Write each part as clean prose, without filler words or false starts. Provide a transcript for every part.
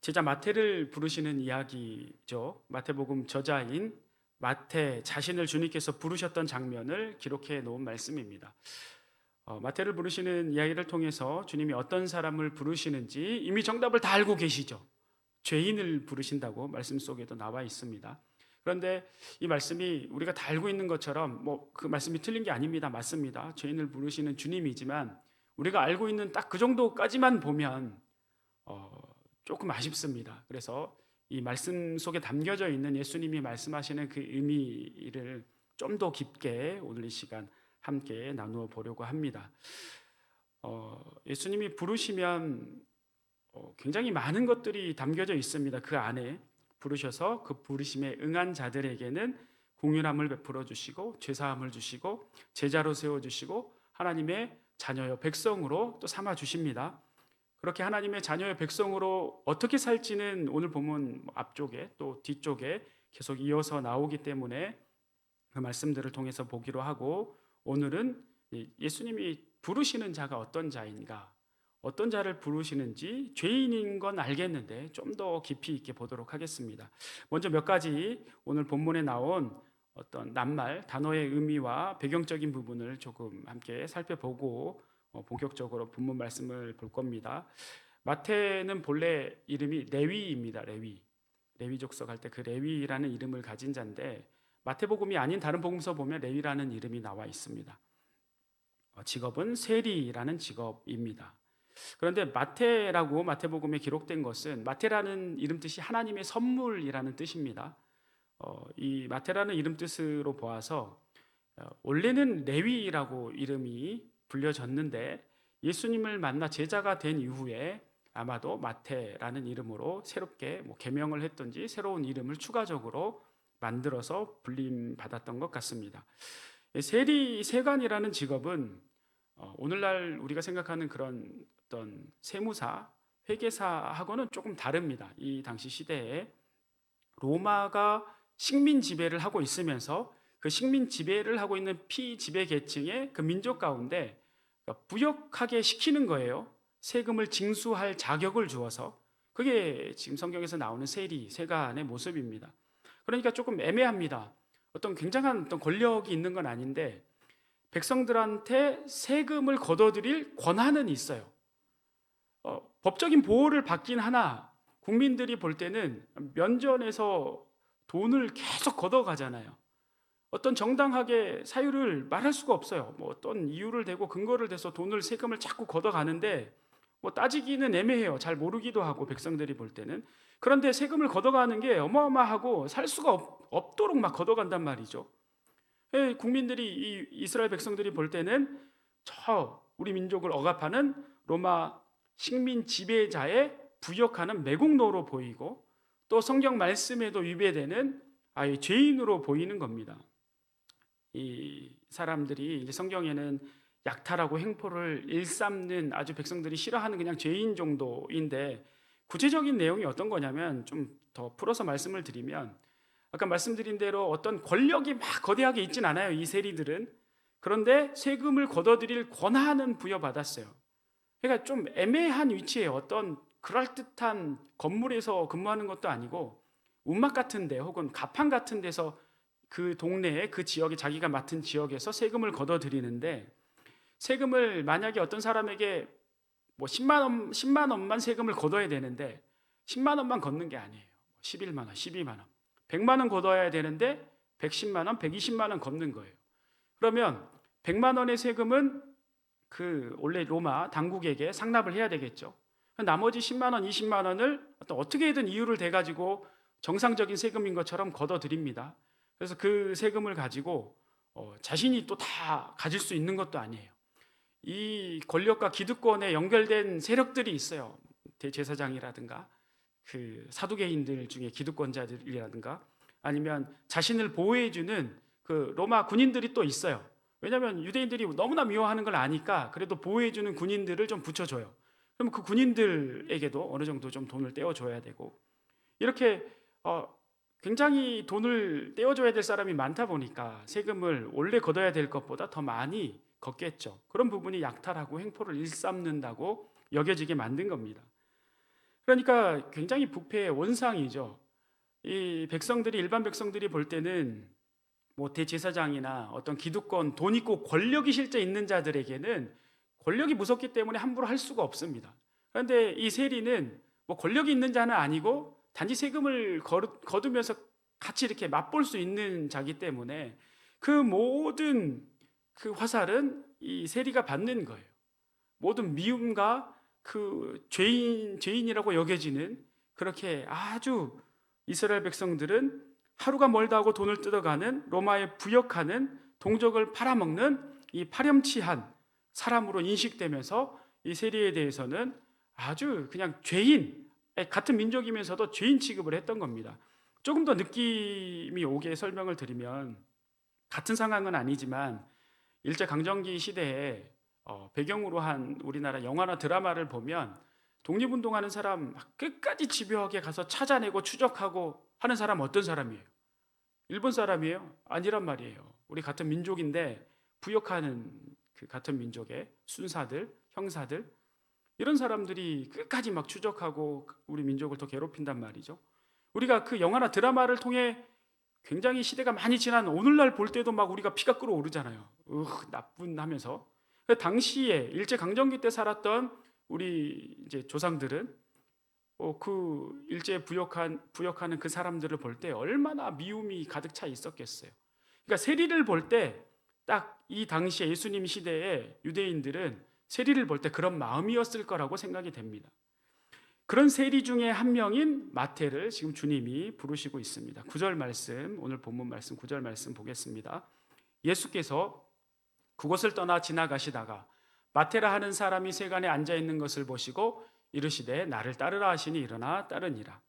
제자 마태를 부르시는 이야기죠. 마태복음 저자인 마태 자신을 주님께서 부르셨던 장면을 기록해 놓은 말씀입니다. 마태를 부르시는 이야기를 통해서 주님이 어떤 사람을 부르시는지 이미 정답을 다 알고 계시죠. 죄인을 부르신다고 말씀 속에도 나와 있습니다. 그런데 이 말씀이 우리가 다 알고 있는 것처럼 그 말씀이 틀린 게 아닙니다. 맞습니다. 죄인을 부르시는 주님이지만 우리가 알고 있는 딱 그 정도까지만 보면 조금 아쉽습니다. 그래서 이 말씀 속에 담겨져 있는 예수님이 말씀하시는 그 의미를 좀 더 깊게 오늘 이 시간 함께 나누어 보려고 합니다. 예수님이 부르시면 굉장히 많은 것들이 담겨져 있습니다. 그 안에 부르셔서 그 부르심에 응한 자들에게는 공유함을 베풀어 주시고 죄사함을 주시고 제자로 세워 주시고 하나님의 자녀여 백성으로 또 삼아 주십니다. 그렇게 하나님의 자녀의 백성으로 어떻게 살지는 오늘 본문 앞쪽에 또 뒤쪽에 계속 이어서 나오기 때문에 그 말씀들을 통해서 보기로 하고, 오늘은 예수님이 부르시는 자가 어떤 자인가, 어떤 자를 부르시는지 죄인인 건 알겠는데 좀 더 깊이 있게 보도록 하겠습니다. 먼저 몇 가지 오늘 본문에 나온 어떤 낱말 단어의 의미와 배경적인 부분을 조금 함께 살펴보고 본격적으로 본문 말씀을 볼 겁니다. 마태는 본래 이름이 레위입니다. 레위 족속 할 때 그 레위라는 이름을 가진 자인데, 마태복음이 아닌 다른 복음서 보면 레위라는 이름이 나와 있습니다. 직업은 세리라는 직업입니다. 그런데 마태라고 마태복음에 기록된 것은, 마태라는 이름 뜻이 하나님의 선물이라는 뜻입니다. 이 마태라는 이름 뜻으로 보아서 원래는 레위라고 이름이 불려졌는데 예수님을 만나 제자가 된 이후에 아마도 마태라는 이름으로 새롭게 개명을 했든지 새로운 이름을 추가적으로 만들어서 불림 받았던 것 같습니다. 세리 세관이라는 직업은 오늘날 우리가 생각하는 그런 어떤 세무사, 회계사하고는 조금 다릅니다. 이 당시 시대에 로마가 식민 지배를 하고 있으면서 그 식민 지배를 하고 있는 피지배 계층의 그 민족 가운데 부역하게 시키는 거예요. 세금을 징수할 자격을 주어서. 그게 지금 성경에서 나오는 세리, 세관의 모습입니다. 그러니까 조금 애매합니다. 어떤 굉장한 어떤 권력이 있는 건 아닌데 백성들한테 세금을 걷어들일 권한은 있어요. 법적인 보호를 받긴 하나 국민들이 볼 때는 면전에서 돈을 계속 걷어가잖아요. 어떤 정당하게 사유를 말할 수가 없어요. 어떤 이유를 대고 근거를 대서 세금을 자꾸 걷어가는데 따지기는 애매해요. 잘 모르기도 하고 백성들이 볼 때는. 그런데 세금을 걷어가는 게 어마어마하고 살 수가 없도록 막 걷어간단 말이죠. 국민들이, 이 이스라엘 백성들이 볼 때는 우리 민족을 억압하는 로마 식민 지배자의 부역하는 매국노로 보이고, 또 성경 말씀에도 위배되는 죄인으로 보이는 겁니다. 이 사람들이 이제 성경에는 약탈하고 횡포를 일삼는 아주 백성들이 싫어하는 그냥 죄인 정도인데, 구체적인 내용이 어떤 거냐면 좀 더 풀어서 말씀을 드리면, 아까 말씀드린 대로 어떤 권력이 막 거대하게 있진 않아요, 이 세리들은. 그런데 세금을 걷어들일 권한은 부여받았어요. 그러니까 좀 애매한 위치에 어떤 그럴듯한 건물에서 근무하는 것도 아니고 운막 같은 데 혹은 가판 같은 데서 그 동네에 그 지역에 자기가 맡은 지역에서 세금을 걷어들이는데, 세금을 만약에 어떤 사람에게 10만 원만 세금을 걷어야 되는데 10만 원만 걷는 게 아니에요. 11만 원, 12만 원, 100만 원 걷어야 되는데 110만 원, 120만 원 걷는 거예요. 그러면 100만 원의 세금은 그 원래 로마 당국에게 상납을 해야 되겠죠. 나머지 10만 원, 20만 원을 어떻게든 이유를 대가지고 정상적인 세금인 것처럼 걷어들입니다. 그래서 그 세금을 가지고 자신이 또 다 가질 수 있는 것도 아니에요. 이 권력과 기득권에 연결된 세력들이 있어요. 대제사장이라든가 그 사두개인들 중에 기득권자들이라든가 아니면 자신을 보호해주는 그 로마 군인들이 또 있어요. 왜냐하면 유대인들이 너무나 미워하는 걸 아니까 그래도 보호해주는 군인들을 좀 붙여줘요. 그럼 그 군인들에게도 어느 정도 좀 돈을 떼어줘야 되고, 이렇게 굉장히 돈을 떼어줘야 될 사람이 많다 보니까 세금을 원래 걷어야 될 것보다 더 많이 걷겠죠. 그런 부분이 약탈하고 횡포를 일삼는다고 여겨지게 만든 겁니다. 그러니까 굉장히 부패의 원상이죠. 이 백성들이, 일반 백성들이 볼 때는 뭐 대제사장이나 어떤 기득권, 돈 있고 권력이 실제 있는 자들에게는 권력이 무섭기 때문에 함부로 할 수가 없습니다. 그런데 이 세리는 뭐 권력이 있는 자는 아니고 단지 세금을 거두면서 같이 이렇게 맛볼 수 있는 자기 때문에 그 모든 그 화살은 이 세리가 받는 거예요. 모든 미움과 그 죄인이라고 여겨지는, 그렇게 아주 이스라엘 백성들은 하루가 멀다 하고 돈을 뜯어가는, 로마에 부역하는, 동족을 팔아먹는 이 파렴치한 사람으로 인식되면서 이 세리에 대해서는 아주 그냥 죄인, 같은 민족이면서도 죄인 취급을 했던 겁니다. 조금 더 느낌이 오게 설명을 드리면, 같은 상황은 아니지만 일제강점기 시대에 배경으로 한 우리나라 영화나 드라마를 보면 독립운동하는 사람 끝까지 집요하게 가서 찾아내고 추적하고 하는 사람 어떤 사람이에요? 일본 사람이에요? 아니란 말이에요. 우리 같은 민족인데 부역하는 그 같은 민족의 순사들, 형사들, 이런 사람들이 끝까지 막 추적하고 우리 민족을 더 괴롭힌단 말이죠. 우리가 그 영화나 드라마를 통해 굉장히 시대가 많이 지난 오늘날 볼 때도 막 우리가 피가 끓어오르잖아요. 나쁜 하면서. 당시에 일제 강점기 때 살았던 우리 이제 조상들은 그 일제 부역하는 그 사람들을 볼 때 얼마나 미움이 가득 차 있었겠어요. 그러니까 세리를 볼 때 딱 이 당시에 예수님 시대에 유대인들은 세리를 볼 때 그런 마음이었을 거라고 생각이 됩니다. 그런 세리 중에 한 명인 마태를 지금 주님이 부르시고 있습니다. 9절 말씀, 오늘 본문 말씀 9절 말씀 보겠습니다. 예수께서 그곳을 떠나 지나가시다가 마태라 하는 사람이 세간에 앉아 있는 것을 보시고 이르시되 나를 따르라 하시니 일어나 따르니라.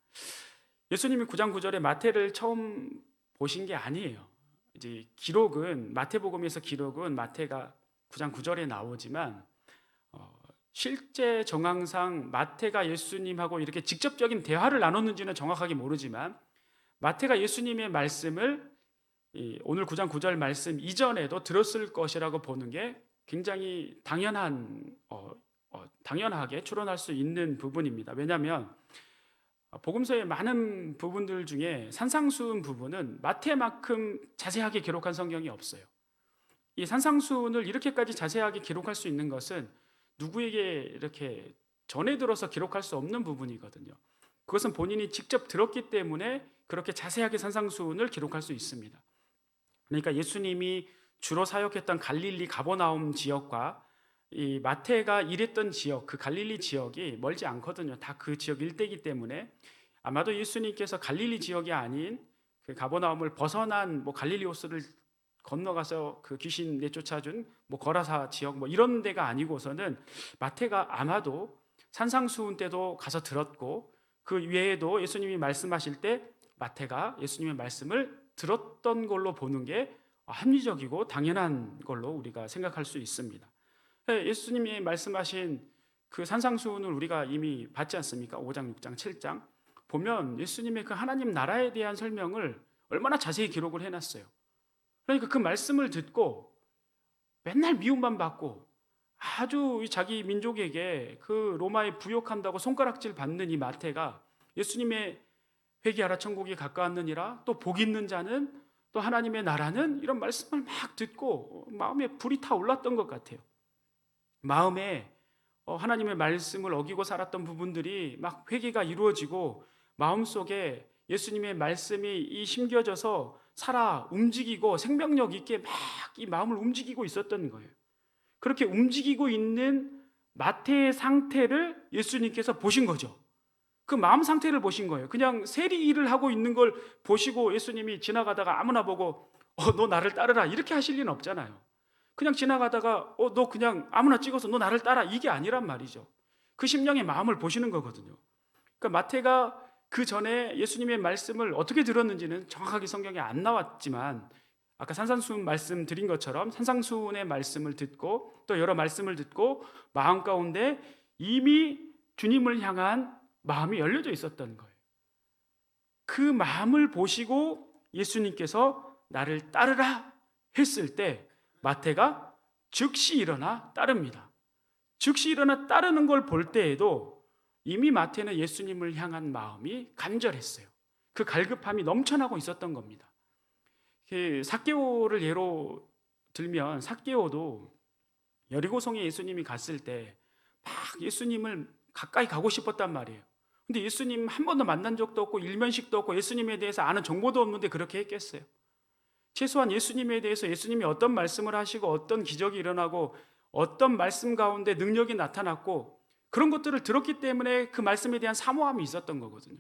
예수님이 9장 9절에 마태를 처음 보신 게 아니에요. 이제 기록은, 마태복음에서 기록은 마태가 9장 9절에 나오지만 실제 정황상 마태가 예수님하고 이렇게 직접적인 대화를 나눴는지는 정확하게 모르지만 마태가 예수님의 말씀을 오늘 9장 9절 말씀 이전에도 들었을 것이라고 보는 게 굉장히 당연하게 추론할 수 있는 부분입니다. 왜냐하면 복음서의 많은 부분들 중에 산상수훈 부분은 마태만큼 자세하게 기록한 성경이 없어요. 이 산상수훈을 이렇게까지 자세하게 기록할 수 있는 것은 누구에게 이렇게 전해 들어서 기록할 수 없는 부분이거든요. 그것은 본인이 직접 들었기 때문에 그렇게 자세하게 산상수훈을 기록할 수 있습니다. 그러니까 예수님이 주로 사역했던 갈릴리 가버나움 지역과 이 마태가 일했던 지역, 그 갈릴리 지역이 멀지 않거든요. 다 그 지역 일대이기 때문에 아마도 예수님께서 갈릴리 지역이 아닌 그 가버나움을 벗어난 갈릴리 호수를 건너가서 그 귀신 내쫓아준 거라사 지역 이런 데가 아니고서는 마태가 아마도 산상수훈 때도 가서 들었고 그 외에도 예수님이 말씀하실 때 마태가 예수님의 말씀을 들었던 걸로 보는 게 합리적이고 당연한 걸로 우리가 생각할 수 있습니다. 예수님이 말씀하신 그 산상수훈을 우리가 이미 봤지 않습니까? 5장, 6장, 7장 보면 예수님의 그 하나님 나라에 대한 설명을 얼마나 자세히 기록을 해놨어요. 그러니까 그 말씀을 듣고 맨날 미움만 받고 아주 자기 민족에게 그 로마에 부역한다고 손가락질 받는 이 마태가 예수님의 회개하라 천국이 가까웠느니라, 또 복 있는 자는, 또 하나님의 나라는, 이런 말씀을 막 듣고 마음에 불이 타올랐던 것 같아요. 마음에 하나님의 말씀을 어기고 살았던 부분들이 막 회개가 이루어지고 마음속에 예수님의 말씀이 심겨져서 살아 움직이고 생명력 있게 막 이 마음을 움직이고 있었던 거예요. 그렇게 움직이고 있는 마태의 상태를 예수님께서 보신 거죠. 그 마음 상태를 보신 거예요. 그냥 세리 일을 하고 있는 걸 보시고 예수님이 지나가다가 아무나 보고 너 나를 따르라 이렇게 하실 리는 없잖아요. 그냥 지나가다가 너 그냥 아무나 찍어서 너 나를 따라, 이게 아니란 말이죠. 그 심령의 마음을 보시는 거거든요. 그러니까 마태가 그 전에 예수님의 말씀을 어떻게 들었는지는 정확하게 성경에 안 나왔지만 아까 산상수훈 말씀 드린 것처럼 산상수훈의 말씀을 듣고 또 여러 말씀을 듣고 마음 가운데 이미 주님을 향한 마음이 열려져 있었던 거예요. 그 마음을 보시고 예수님께서 나를 따르라 했을 때 마태가 즉시 일어나 따릅니다. 즉시 일어나 따르는 걸 볼 때에도 이미 마태는 예수님을 향한 마음이 간절했어요. 그 갈급함이 넘쳐나고 있었던 겁니다. 삭개오를 예로 들면 삭개오도 여리고성에 예수님이 갔을 때 막 예수님을 가까이 가고 싶었단 말이에요. 근데 예수님 한 번도 만난 적도 없고 일면식도 없고 예수님에 대해서 아는 정보도 없는데 그렇게 했겠어요? 최소한 예수님에 대해서 예수님이 어떤 말씀을 하시고 어떤 기적이 일어나고 어떤 말씀 가운데 능력이 나타났고 그런 것들을 들었기 때문에 그 말씀에 대한 사모함이 있었던 거거든요.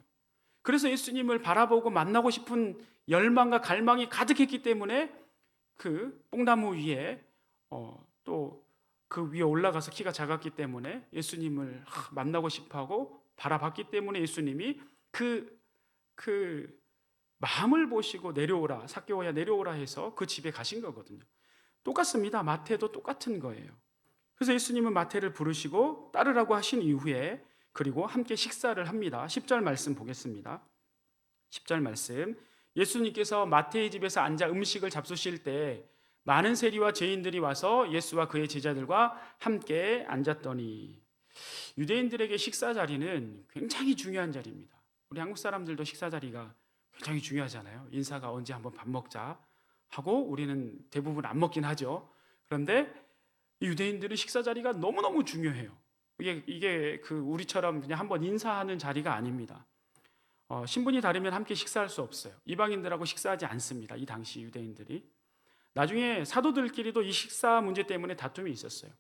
그래서 예수님을 바라보고 만나고 싶은 열망과 갈망이 가득했기 때문에 그 뽕나무 위에 또 그 위에 올라가서 키가 작았기 때문에 예수님을 만나고 싶어하고 바라봤기 때문에 예수님이 그 마음을 보시고 내려오라, 삭개오야 내려오라 해서 그 집에 가신 거거든요. 똑같습니다. 마태도 똑같은 거예요. 그래서 예수님은 마태를 부르시고 따르라고 하신 이후에 그리고 함께 식사를 합니다. 10절 말씀 보겠습니다. 10절 말씀, 예수님께서 마태의 집에서 앉아 음식을 잡수실 때 많은 세리와 죄인들이 와서 예수와 그의 제자들과 함께 앉았더니. 유대인들에게 식사 자리는 굉장히 중요한 자리입니다. 우리 한국 사람들도 식사 자리가 굉장히 중요하잖아요. 인사가 언제 한번 밥 먹자 하고 우리는 대부분 안 먹긴 하죠. 그런데 유대인들은 식사 자리가 너무너무 중요해요. 이게 그 우리처럼 그냥 한번 인사하는 자리가 아닙니다. 신분이 다르면 함께 식사할 수 없어요. 이방인들하고 식사하지 않습니다. 이 당시 유대인들이. 나중에 사도들끼리도 이 식사 문제 때문에 다툼이 있었어요.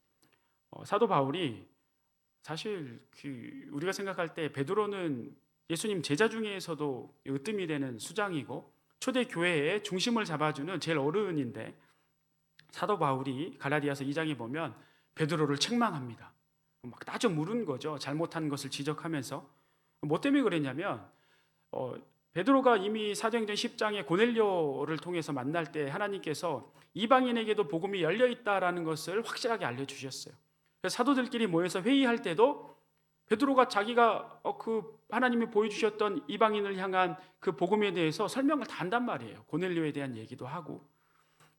사도 바울이 사실 우리가 생각할 때 베드로는 예수님 제자 중에서도 으뜸이 되는 수장이고 초대 교회의 중심을 잡아주는 제일 어른인데 사도 바울이 갈라디아서 2장에 보면 베드로를 책망합니다. 막 따져 물은 거죠. 잘못한 것을 지적하면서. 뭐 때문에 그랬냐면 베드로가 이미 사도행전 10장에 고넬료를 통해서 만날 때 하나님께서 이방인에게도 복음이 열려 있다라는 것을 확실하게 알려주셨어요. 그래서 사도들끼리 모여서 회의할 때도 베드로가 자기가 그 하나님이 보여주셨던 이방인을 향한 그 복음에 대해서 설명을 다 한단 말이에요. 고넬료에 대한 얘기도 하고.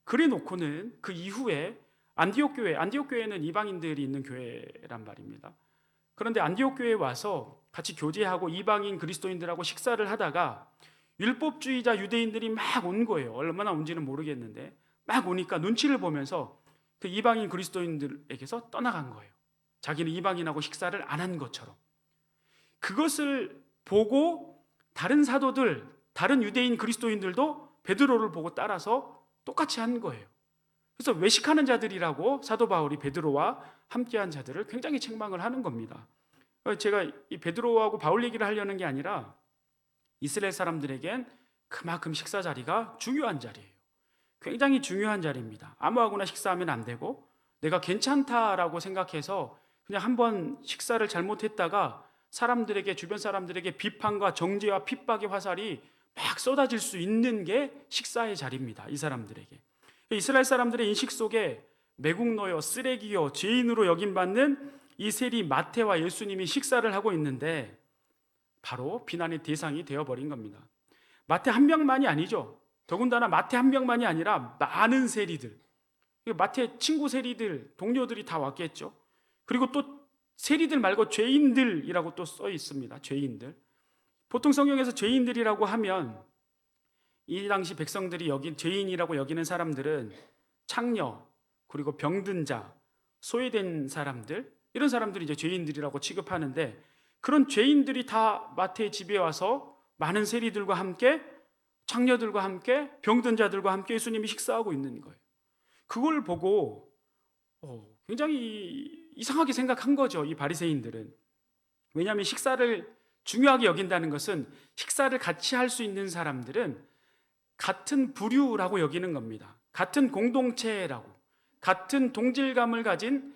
그래 놓고는 그 이후에 안디옥 교회는 이방인들이 있는 교회란 말입니다. 그런데 안디옥 교회에 와서 같이 교제하고 이방인 그리스도인들하고 식사를 하다가 율법주의자 유대인들이 막 온 거예요. 얼마나 온지는 모르겠는데 막 오니까 눈치를 보면서 그 이방인 그리스도인들에게서 떠나간 거예요. 자기는 이방인하고 식사를 안 한 것처럼. 그것을 보고 다른 사도들, 다른 유대인 그리스도인들도 베드로를 보고 따라서 똑같이 한 거예요. 그래서 외식하는 자들이라고 사도 바울이 베드로와 함께한 자들을 굉장히 책망을 하는 겁니다. 제가 이 베드로하고 바울 얘기를 하려는 게 아니라 이스라엘 사람들에겐 그만큼 식사 자리가 중요한 자리예요. 굉장히 중요한 자리입니다. 아무하고나 식사하면 안 되고 내가 괜찮다라고 생각해서 그냥 한번 식사를 잘못했다가 주변 사람들에게 비판과 정죄와 핍박의 화살이 막 쏟아질 수 있는 게 식사의 자리입니다. 이 사람들에게. 이스라엘 사람들의 인식 속에 매국노요, 쓰레기요, 죄인으로 여김받는 이 세리 마태와 예수님이 식사를 하고 있는데 바로 비난의 대상이 되어버린 겁니다. 마태 한 명만이 아니죠. 더군다나 마태 한 명만이 아니라 많은 세리들, 마태 친구 세리들, 동료들이 다 왔겠죠. 그리고 또 세리들 말고 죄인들이라고 또 써 있습니다. 죄인들. 보통 성경에서 죄인들이라고 하면 이 당시 백성들이 죄인이라고 여기는 사람들은 창녀, 그리고 병든 자, 소외된 사람들, 이런 사람들이 이제 죄인들이라고 취급하는데 그런 죄인들이 다 마태의 집에 와서 많은 세리들과 함께 창녀들과 함께 병든 자들과 함께 예수님이 식사하고 있는 거예요. 그걸 보고 굉장히 이상하게 생각한 거죠. 이 바리새인들은. 왜냐하면 식사를 중요하게 여긴다는 것은 식사를 같이 할 수 있는 사람들은 같은 부류라고 여기는 겁니다. 같은 공동체라고, 같은 동질감을 가진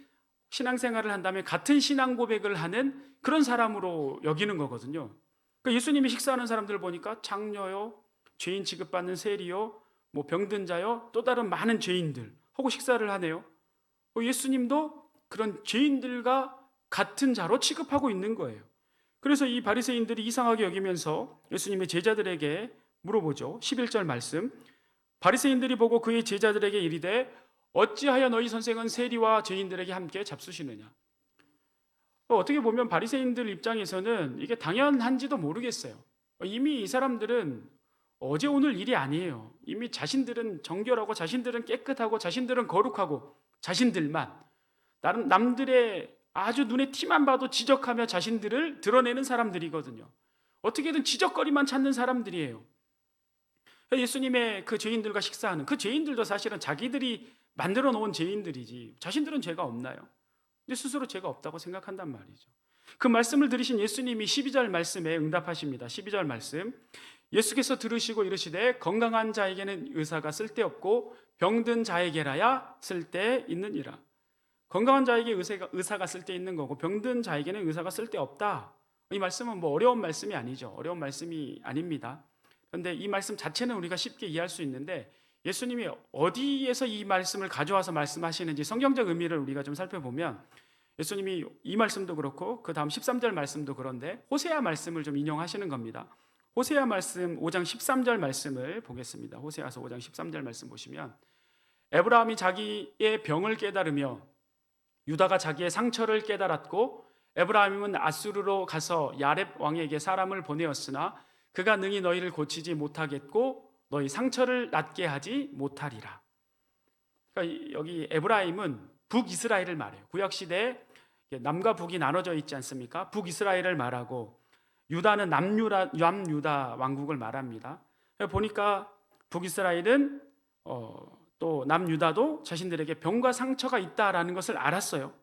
신앙생활을 한다면 같은 신앙 고백을 하는 그런 사람으로 여기는 거거든요. 그러니까 예수님이 식사하는 사람들을 보니까 장녀요, 죄인 취급받는 세리요, 뭐 병든 자요, 또 다른 많은 죄인들 하고 식사를 하네요. 예수님도 그런 죄인들과 같은 자로 취급하고 있는 거예요. 그래서 이 바리새인들이 이상하게 여기면서 예수님의 제자들에게 물어보죠. 11절 말씀. 바리새인들이 보고 그의 제자들에게 이르되 어찌하여 너희 선생은 세리와 죄인들에게 함께 잡수시느냐. 어떻게 보면 바리새인들 입장에서는 이게 당연한지도 모르겠어요. 이미 이 사람들은 어제 오늘 일이 아니에요. 이미 자신들은 정결하고 자신들은 깨끗하고 자신들은 거룩하고 자신들만 다른 남들의 아주 눈에 티만 봐도 지적하며 자신들을 드러내는 사람들이거든요. 어떻게든 지적거리만 찾는 사람들이에요. 예수님의 그 죄인들과 식사하는 그 죄인들도 사실은 자기들이 만들어 놓은 죄인들이지 자신들은 죄가 없나요? 근데 스스로 죄가 없다고 생각한단 말이죠. 그 말씀을 들으신 예수님이 12절 말씀에 응답하십니다. 12절 말씀. 예수께서 들으시고 이르시되 건강한 자에게는 의사가 쓸데없고 병든 자에게라야 쓸데있느니라. 건강한 자에게 의사가 쓸데있는 거고 병든 자에게는 의사가 쓸데없다. 이 말씀은 뭐 어려운 말씀이 아니죠. 어려운 말씀이 아닙니다. 그런데 이 말씀 자체는 우리가 쉽게 이해할 수 있는데 예수님이 어디에서 이 말씀을 가져와서 말씀하시는지 성경적 의미를 우리가 좀 살펴보면 예수님이 이 말씀도 그렇고 그 다음 13절 말씀도 그런데 호세아 말씀을 좀 인용하시는 겁니다. 호세아 말씀 5장 13절 말씀을 보겠습니다. 호세아서 5장 13절 말씀 보시면 에브라함이 자기의 병을 깨달으며 유다가 자기의 상처를 깨달았고 에브라임은 아수르로 가서 야렙 왕에게 사람을 보내었으나 그가 능히 너희를 고치지 못하겠고 너희 상처를 낫게 하지 못하리라. 그러니까 여기 에브라임은 북이스라엘을 말해요. 구약시대에 남과 북이 나눠져 있지 않습니까? 북이스라엘을 말하고 유다는 남유다 왕국을 말합니다. 보니까 북이스라엘은 또 남유다도 자신들에게 병과 상처가 있다라는 것을 알았어요.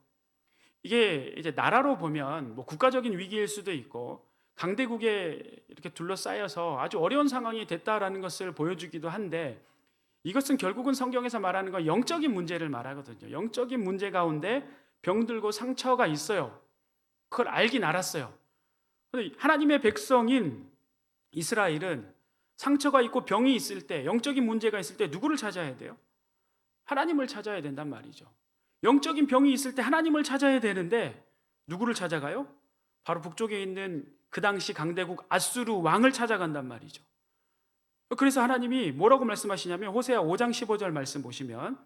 이게 이제 나라로 보면 뭐 국가적인 위기일 수도 있고 강대국에 이렇게 둘러싸여서 아주 어려운 상황이 됐다라는 것을 보여주기도 한데 이것은 결국은 성경에서 말하는 건 영적인 문제를 말하거든요. 영적인 문제 가운데 병들고 상처가 있어요. 그걸 알긴 알았어요. 그런데 하나님의 백성인 이스라엘은 상처가 있고 병이 있을 때, 영적인 문제가 있을 때 누구를 찾아야 돼요? 하나님을 찾아야 된단 말이죠. 영적인 병이 있을 때 하나님을 찾아야 되는데 누구를 찾아가요? 바로 북쪽에 있는 그 당시 강대국 아수르 왕을 찾아간단 말이죠. 그래서 하나님이 뭐라고 말씀하시냐면 호세아 5장 15절 말씀 보시면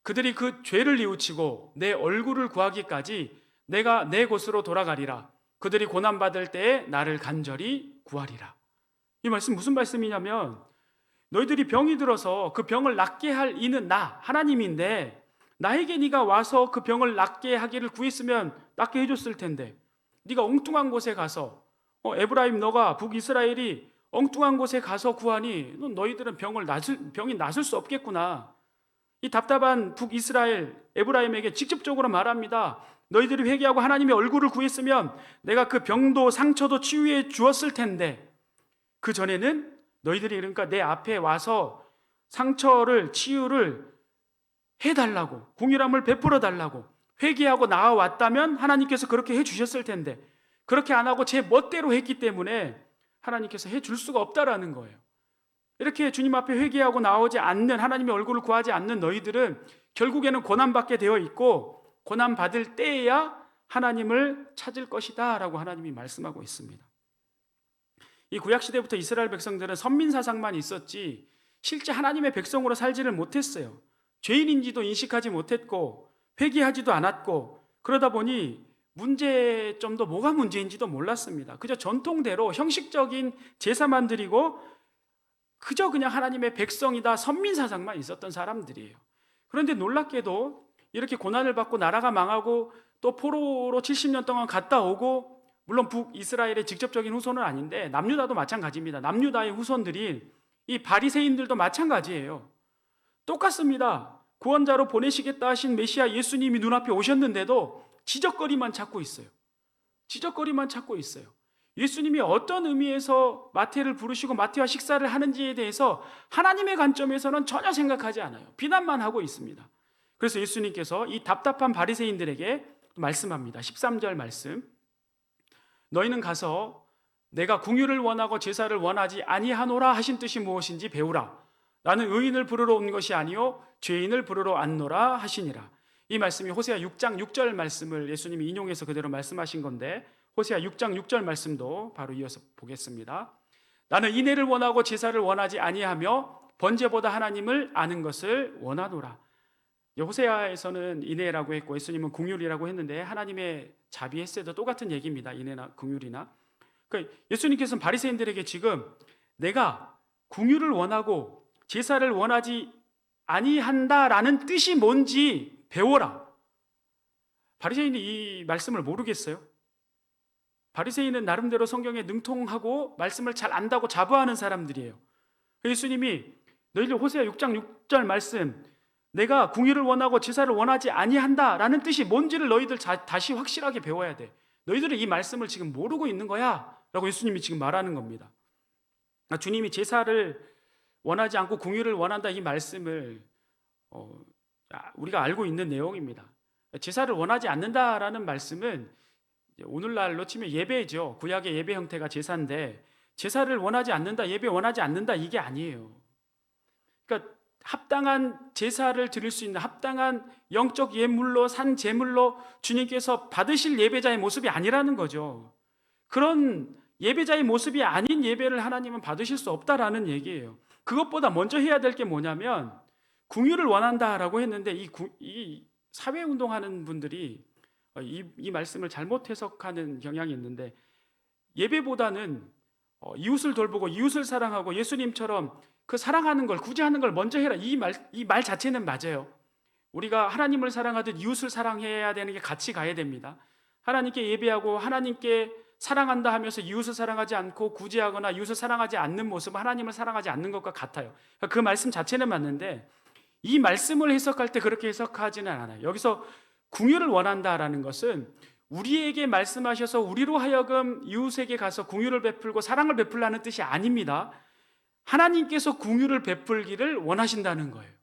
그들이 그 죄를 뉘우치고 내 얼굴을 구하기까지 내가 내 곳으로 돌아가리라. 그들이 고난받을 때에 나를 간절히 구하리라. 이 말씀 무슨 말씀이냐면 너희들이 병이 들어서 그 병을 낫게 할 이는 나 하나님인데 나에게 네가 와서 그 병을 낫게 하기를 구했으면 낫게 해줬을 텐데 네가 엉뚱한 곳에 가서 에브라임 너가 북이스라엘이 엉뚱한 곳에 가서 구하니 너희들은 병이 낫을 수 없겠구나. 이 답답한 북이스라엘 에브라임에게 직접적으로 말합니다. 너희들이 회개하고 하나님의 얼굴을 구했으면 내가 그 병도 상처도 치유해 주었을 텐데 그 전에는 너희들이 그러니까 내 앞에 와서 상처를 치유를 해달라고 공의함을 베풀어 달라고 회개하고 나아왔다면 하나님께서 그렇게 해주셨을 텐데 그렇게 안 하고 제 멋대로 했기 때문에 하나님께서 해줄 수가 없다라는 거예요. 이렇게 주님 앞에 회개하고 나오지 않는 하나님의 얼굴을 구하지 않는 너희들은 결국에는 고난받게 되어 있고 고난받을 때에야 하나님을 찾을 것이다 라고 하나님이 말씀하고 있습니다. 이 구약시대부터 이스라엘 백성들은 선민사상만 있었지 실제 하나님의 백성으로 살지를 못했어요. 죄인인지도 인식하지 못했고 회개하지도 않았고 그러다 보니 문제점도 뭐가 문제인지도 몰랐습니다. 그저 전통대로 형식적인 제사만 드리고 그저 그냥 하나님의 백성이다 선민사상만 있었던 사람들이에요. 그런데 놀랍게도 이렇게 고난을 받고 나라가 망하고 또 포로로 70년 동안 갔다 오고 물론 북이스라엘의 직접적인 후손은 아닌데 남유다도 마찬가지입니다. 남유다의 후손들인 이 바리새인들도 마찬가지예요. 똑같습니다. 구원자로 보내시겠다 하신 메시아 예수님이 눈앞에 오셨는데도 지적거리만 찾고 있어요. 지적거리만 찾고 있어요. 예수님이 어떤 의미에서 마태를 부르시고 마태와 식사를 하는지에 대해서 하나님의 관점에서는 전혀 생각하지 않아요. 비난만 하고 있습니다. 그래서 예수님께서 이 답답한 바리새인들에게 말씀합니다. 13절 말씀. 너희는 가서 내가 궁유를 원하고 제사를 원하지 아니하노라 하신 뜻이 무엇인지 배우라. 나는 의인을 부르러 온 것이 아니요 죄인을 부르러 왔노라 하시니라. 이 말씀이 호세아 6장 6절 말씀을 예수님이 인용해서 그대로 말씀하신 건데 호세아 6장 6절 말씀도 바로 이어서 보겠습니다. 나는 인애를 원하고 제사를 원하지 아니하며 번제보다 하나님을 아는 것을 원하노라. 호세아에서는 인애라고 했고 예수님은 긍휼이라고 했는데 하나님의 자비 헤세도 똑같은 얘기입니다. 인애나 긍휼이나. 그러니까 예수님께서는 바리새인들에게 지금 내가 긍휼을 원하고 제사를 원하지 아니한다라는 뜻이 뭔지 배워라. 바리새인이 이 말씀을 모르겠어요? 바리새인은 나름대로 성경에 능통하고 말씀을 잘 안다고 자부하는 사람들이에요. 예수님이 너희들 호세아 6장 6절 말씀, 내가 궁유를 원하고 제사를 원하지 아니한다라는 뜻이 뭔지를 너희들 다시 확실하게 배워야 돼. 너희들은 이 말씀을 지금 모르고 있는 거야 라고 예수님이 지금 말하는 겁니다. 주님이 제사를 원하지 않고 궁유를 원한다 이 말씀을 우리가 알고 있는 내용입니다. 제사를 원하지 않는다라는 말씀은 오늘날로 치면 예배죠. 구약의 예배 형태가 제사인데 제사를 원하지 않는다, 예배 원하지 않는다 이게 아니에요. 그러니까 합당한 제사를 드릴 수 있는 합당한 영적 예물로 산 제물로 주님께서 받으실 예배자의 모습이 아니라는 거죠. 그런 예배자의 모습이 아닌 예배를 하나님은 받으실 수 없다라는 얘기예요. 그것보다 먼저 해야 될 게 뭐냐면 궁유를 원한다라고 했는데 이 사회운동하는 분들이 이 말씀을 잘못 해석하는 경향이 있는데 예배보다는 이웃을 돌보고 이웃을 사랑하고 예수님처럼 그 사랑하는 걸 굳이 하는 걸 먼저 해라 이 말 자체는 맞아요. 우리가 하나님을 사랑하듯 이웃을 사랑해야 되는 게 같이 가야 됩니다. 하나님께 예배하고 하나님께 사랑한다 하면서 이웃을 사랑하지 않고 구제하거나 이웃을 사랑하지 않는 모습은 하나님을 사랑하지 않는 것과 같아요. 그 말씀 자체는 맞는데 이 말씀을 해석할 때 그렇게 해석하지는 않아요. 여기서 궁유를 원한다라는 것은 우리에게 말씀하셔서 우리로 하여금 이웃에게 가서 궁유를 베풀고 사랑을 베풀라는 뜻이 아닙니다. 하나님께서 궁유를 베풀기를 원하신다는 거예요.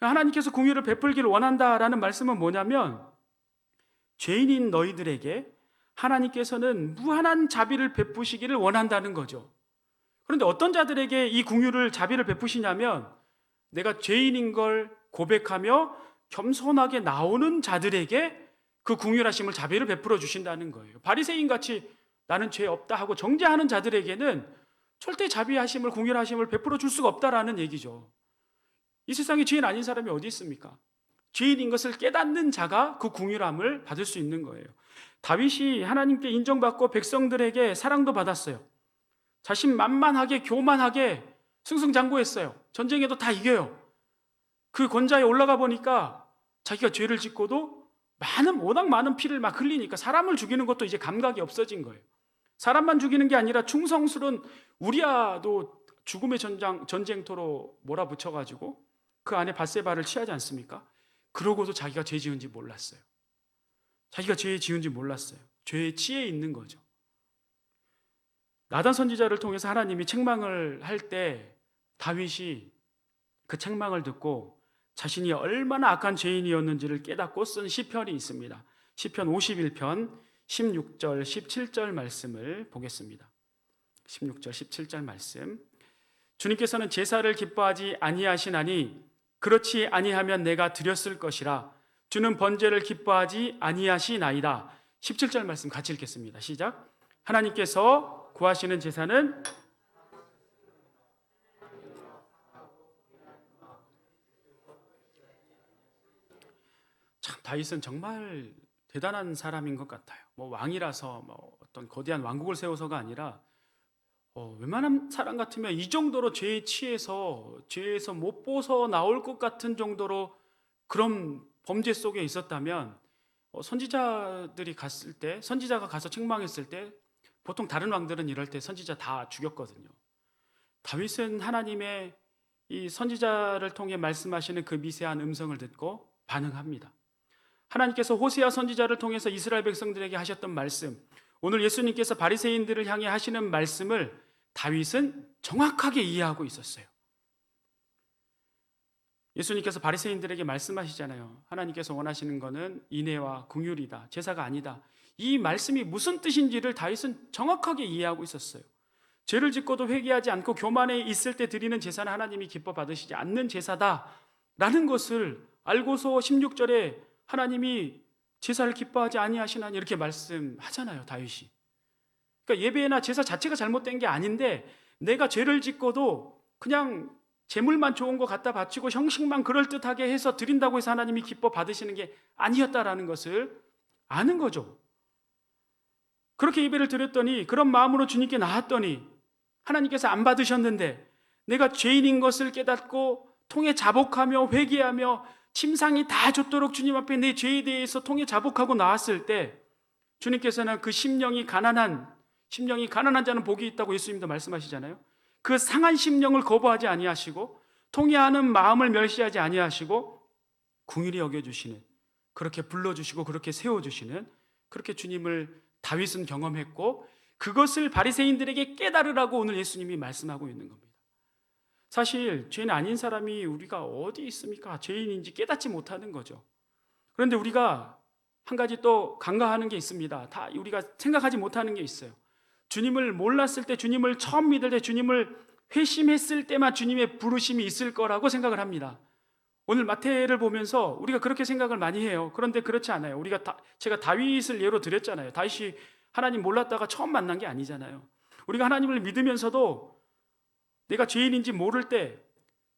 하나님께서 궁유를 베풀기를 원한다라는 말씀은 뭐냐면 죄인인 너희들에게 하나님께서는 무한한 자비를 베푸시기를 원한다는 거죠. 그런데 어떤 자들에게 이 궁유를 자비를 베푸시냐면 내가 죄인인 걸 고백하며 겸손하게 나오는 자들에게 그 긍휼하심을 자비를 베풀어 주신다는 거예요. 바리새인 같이 나는 죄 없다 하고 정죄하는 자들에게는 절대 자비하심을 긍휼하심을 베풀어 줄 수가 없다라는 얘기죠. 이 세상에 죄인 아닌 사람이 어디 있습니까? 죄인인 것을 깨닫는 자가 그 긍휼함을 받을 수 있는 거예요. 다윗이 하나님께 인정받고 백성들에게 사랑도 받았어요. 자신만만하게 교만하게 승승장구했어요. 전쟁에도 다 이겨요. 그 권좌에 올라가 보니까 자기가 죄를 짓고도 워낙 많은 피를 막 흘리니까 사람을 죽이는 것도 이제 감각이 없어진 거예요. 사람만 죽이는 게 아니라 충성스러운 우리아도 죽음의 전쟁터로 몰아붙여가지고 그 안에 밧세바를 취하지 않습니까? 그러고도 자기가 죄 지은지 몰랐어요. 자기가 죄 지은지 몰랐어요. 죄에 취해 있는 거죠. 나단 선지자를 통해서 하나님이 책망을 할 때 다윗이 그 책망을 듣고 자신이 얼마나 악한 죄인이었는지를 깨닫고 쓴 시편이 있습니다. 시편 51편 16절 17절 말씀을 보겠습니다. 16절 17절 말씀. 주님께서는 제사를 기뻐하지 아니하시나니 그렇지 아니하면 내가 드렸을 것이라. 주는 번제를 기뻐하지 아니하시나이다. 17절 말씀 같이 읽겠습니다. 시작. 하나님께서 구하시는 제사는 참 다윗은 정말 대단한 사람인 것 같아요. 왕이라서 어떤 거대한 왕국을 세워서가 아니라 웬만한 사람 같으면 이 정도로 죄에 취해서 죄에서 못 벗어 나올 것 같은 정도로 그런 범죄 속에 있었다면 선지자들이 갔을 때 선지자가 가서 책망했을 때 보통 다른 왕들은 이럴 때 선지자 다 죽였거든요. 다윗은 하나님의 이 선지자를 통해 말씀하시는 그 미세한 음성을 듣고 반응합니다. 하나님께서 호세아 선지자를 통해서 이스라엘 백성들에게 하셨던 말씀, 오늘 예수님께서 바리새인들을 향해 하시는 말씀을 다윗은 정확하게 이해하고 있었어요. 예수님께서 바리새인들에게 말씀하시잖아요. 하나님께서 원하시는 것은 인애와 긍휼이다. 제사가 아니다. 이 말씀이 무슨 뜻인지를 다윗은 정확하게 이해하고 있었어요. 죄를 짓고도 회개하지 않고 교만에 있을 때 드리는 제사는 하나님이 기뻐 받으시지 않는 제사다라는 것을 알고서 16절에 하나님이 제사를 기뻐하지 아니하시나니 이렇게 말씀하잖아요, 다윗이. 그러니까 예배나 제사 자체가 잘못된 게 아닌데 내가 죄를 짓고도 그냥 재물만 좋은 거 갖다 바치고 형식만 그럴듯하게 해서 드린다고 해서 하나님이 기뻐 받으시는 게 아니었다라는 것을 아는 거죠. 그렇게 예배를 드렸더니, 그런 마음으로 주님께 나왔더니 하나님께서 안 받으셨는데, 내가 죄인인 것을 깨닫고 통해 자복하며 회개하며 침상이 다 줬도록 주님 앞에 내 죄에 대해서 통해 자복하고 나왔을 때, 주님께서는 그 심령이 가난한 자는 복이 있다고 예수님도 말씀하시잖아요. 그 상한 심령을 거부하지 아니하시고 통회하는 마음을 멸시하지 아니하시고 긍휼히 여겨주시는, 그렇게 불러주시고 그렇게 세워주시는, 그렇게 주님을 다윗은 경험했고, 그것을 바리새인들에게 깨달으라고 오늘 예수님이 말씀하고 있는 겁니다. 사실 죄인 아닌 사람이 우리가 어디 있습니까? 죄인인지 깨닫지 못하는 거죠. 그런데 우리가 한 가지 또 간과하는 게 있습니다. 다 우리가 생각하지 못하는 게 있어요. 주님을 몰랐을 때, 주님을 처음 믿을 때, 주님을 회심했을 때만 주님의 부르심이 있을 거라고 생각을 합니다. 오늘 마태를 보면서 우리가 그렇게 생각을 많이 해요. 그런데 그렇지 않아요. 제가 다윗을 예로 들었잖아요. 다윗이 하나님 몰랐다가 처음 만난 게 아니잖아요. 우리가 하나님을 믿으면서도 내가 죄인인지 모를 때,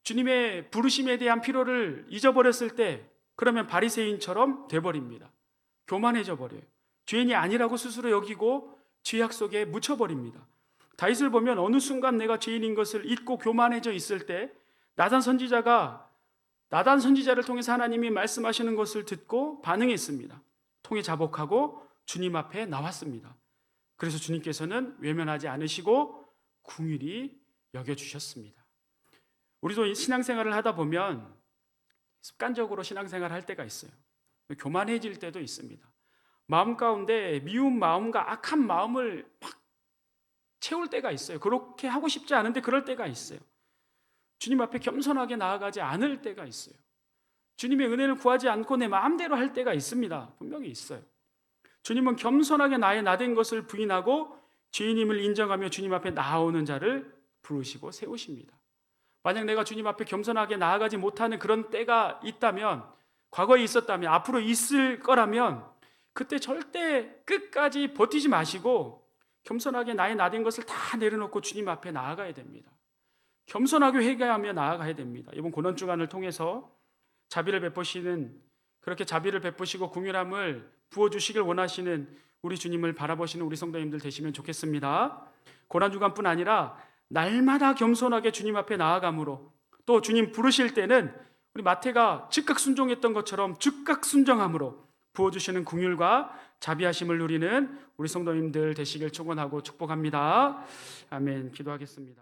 주님의 부르심에 대한 필요를 잊어버렸을 때, 그러면 바리새인처럼 돼버립니다. 교만해져 버려요. 죄인이 아니라고 스스로 여기고 죄악 속에 묻혀버립니다. 다윗을 보면 어느 순간 내가 죄인인 것을 잊고 교만해져 있을 때, 나단 선지자를 통해서 하나님이 말씀하시는 것을 듣고 반응했습니다. 통해 자복하고 주님 앞에 나왔습니다. 그래서 주님께서는 외면하지 않으시고 긍휼히 여겨주셨습니다. 우리도 신앙생활을 하다 보면 습관적으로 신앙생활을 할 때가 있어요. 교만해질 때도 있습니다. 마음 가운데 미운 마음과 악한 마음을 막 채울 때가 있어요. 그렇게 하고 싶지 않은데 그럴 때가 있어요. 주님 앞에 겸손하게 나아가지 않을 때가 있어요. 주님의 은혜를 구하지 않고 내 마음대로 할 때가 있습니다. 분명히 있어요. 주님은 겸손하게 나의 나된 것을 부인하고 죄인임을 인정하며 주님 앞에 나아오는 자를 부르시고 세우십니다. 만약 내가 주님 앞에 겸손하게 나아가지 못하는 그런 때가 있다면, 과거에 있었다면, 앞으로 있을 거라면, 그때 절대 끝까지 버티지 마시고 겸손하게 나의 나된 것을 다 내려놓고 주님 앞에 나아가야 됩니다. 겸손하게 회개하며 나아가야 됩니다. 이번 고난주간을 통해서 그렇게 자비를 베푸시고 긍휼함을 부어주시길 원하시는 우리 주님을 바라보시는 우리 성도님들 되시면 좋겠습니다. 고난주간뿐 아니라 날마다 겸손하게 주님 앞에 나아감으로, 또 주님 부르실 때는 우리 마태가 즉각 순종했던 것처럼 즉각 순종함으로 부어주시는 긍휼과 자비하심을 누리는 우리 성도님들 되시길 축원하고 축복합니다. 아멘. 기도하겠습니다.